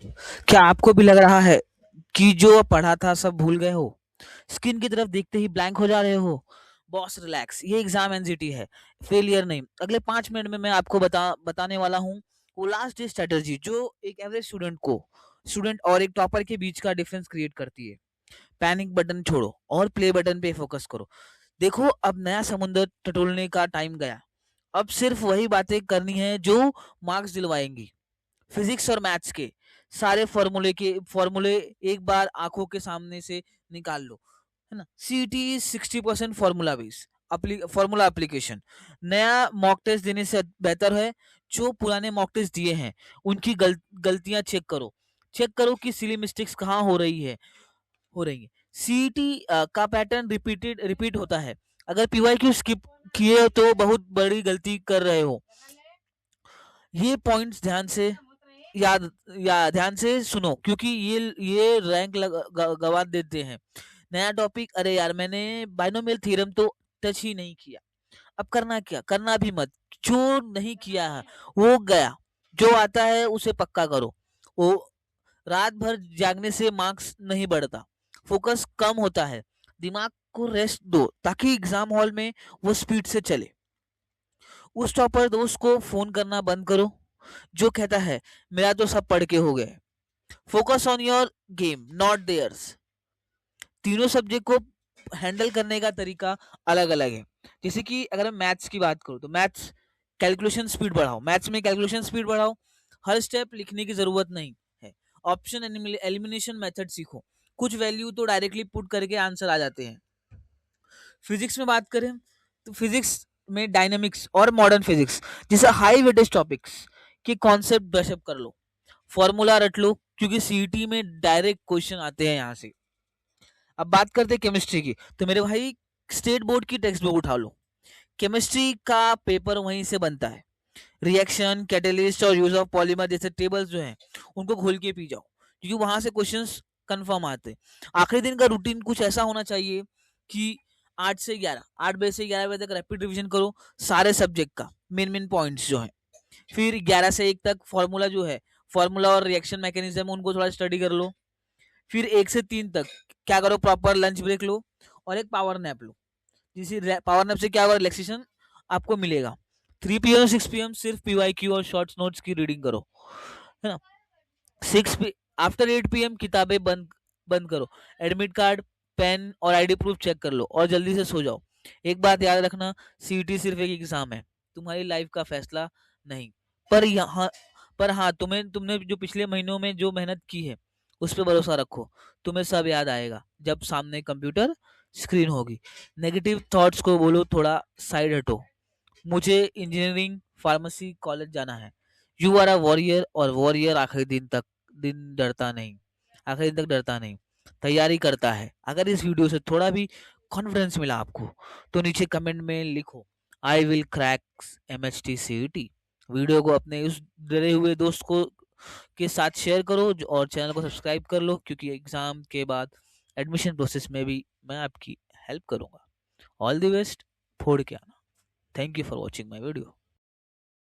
क्या आपको भी लग रहा है कि जो पढ़ा था सब भूल गए हो? स्क्रीन की तरफ देखते ही ब्लैंक हो जा रहे हो? बॉस रिलैक्स, ये एग्जाम एंजाइटी है, फेलियर नहीं। अगले 5 मिनट में मैं आपको बताने वाला हूँ वो लास्ट डे स्ट्रेटजी जो एक एवरेज स्टूडेंट और एक टॉपर के बीच का डिफरेंस क्रिएट करती है। पैनिक बटन छोड़ो और प्ले बटन पे फोकस करो। देखो, अब नया समुंदर टटोलने का टाइम गया। अब सिर्फ वही बातें करनी है जो मार्क्स दिलवाएंगी। फिजिक्स और मैथ्स के सारे फॉर्मूले एक बार आंखों के सामने से निकाल लो, है ना। सीटी is 60% formula base formula application. नया मॉक टेस्ट देने से बेहतर है जो पुराने मॉक टेस्ट दिए हैं उनकी गलतियां चेक करो कि सिली मिस्टेक्स कहाँ हो रही है। सीईटी का पैटर्न रिपीट होता है। अगर पीवाईक्यू स्किप किए तो बहुत बड़ी गलती कर रहे हो। ये पॉइंट्स याद ध्यान से सुनो क्योंकि ये रैंक गवा देते हैं। नया टॉपिक, अरे यार मैंने बाइनोमियल थ्योरम तो टच ही नहीं किया। अब करना क्या, करना भी मत। जो नहीं किया है वो गया, जो आता है उसे पक्का करो। वो रात भर जागने से मार्क्स नहीं बढ़ता, फोकस कम होता है। दिमाग को रेस्ट दो ताकि एग्जाम हॉल में वो स्पीड से चले। उस टॉपर दोस्त को फोन करना बंद करो जो कहता है मेरा तो सब पढ़ के हो गए। Focus on your game not theirs. तीनों सब्जेक्ट को हैंडल करने का तरीका अलग अलग है। जैसे कि अगर मैं मैथ्स की बात करूँ तो मैथ्स में कैलकुलेशन स्पीड बढ़ाओ। हर स्टेप लिखने की जरूरत नहीं है। ऑप्शन एलिमिनेशन मेथड सीखो। कुछ वैल्यू तो डायरेक्टली पुट करके आंसर आ जाते हैं। फिजिक्स में बात करें तो फिजिक्स में डायनेमिक्स और मॉडर्न फिजिक्स जैसे हाई वेटेज टॉपिक्स के कॉन्सेप्ट ब्रशअप कर लो। फॉर्मूला रट लो क्योंकि सीईटी में डायरेक्ट क्वेश्चन आते हैं यहाँ से। अब बात करते हैं केमिस्ट्री की, तो मेरे भाई स्टेट बोर्ड की टेक्स्ट बुक उठा लो। केमिस्ट्री का पेपर वहीं से बनता है। रिएक्शन, कैटेलिस्ट और यूज ऑफ पॉलीमर जैसे टेबल्स जो हैं उनको खोल के पी जाओ क्योंकि वहां से क्वेश्चंस कंफर्म आते हैं। आखिरी दिन का रूटीन कुछ ऐसा होना चाहिए कि 8 बजे से 11 बजे तक रैपिड रिवीजन करो सारे सब्जेक्ट का, मेन पॉइंट्स जो हैं। फिर 11 से 1 तक फार्मूला और रिएक्शन मैकेनिज्म उनको थोड़ा स्टडी कर लो। फिर 1 से 3 तक क्या करो, प्रॉपर लंच ब्रेक लो और एक पावर नैप लो। जिसे पावर नैप से क्या होगा, रिलैक्सेशन आपको मिलेगा। 3 PM 6 PM सिर्फ पीवाईक्यू और शॉर्ट्स नोट्स की रीडिंग करो, है ना। सिक्स पी आफ्टर 8 PM किताबें बंद करो। एडमिट कार्ड, पेन और आईडी प्रूफ चेक कर लो और जल्दी से सो जाओ। एक बात याद रखना, सीईटी सिर्फ एक एग्जाम है, तुम्हारी लाइफ का फैसला नहीं। पर यहाँ पर हाँ, तुमने जो पिछले महीनों में जो मेहनत की है उस पर भरोसा रखो। तुम्हें सब याद आएगा जब सामने कंप्यूटर स्क्रीन होगी। नेगेटिव थॉट्स को बोलो थोड़ा साइड हटो, मुझे इंजीनियरिंग फार्मेसी कॉलेज जाना है। यू आर अ वॉरियर और वॉरियर आखिरी दिन तक डरता नहीं, तैयारी करता है। अगर इस वीडियो से थोड़ा भी कॉन्फिडेंस मिला आपको तो नीचे कमेंट में लिखो I will crack MHT CET। Video को अपने उस डरे हुए दोस्त को के साथ शेयर करो और चैनल को सब्सक्राइब कर लो क्योंकि एग्जाम के बाद एडमिशन प्रोसेस में भी मैं आपकी हेल्प करूंगा। ऑल द बेस्ट, फोड़ के आना। Thank you for watching my video.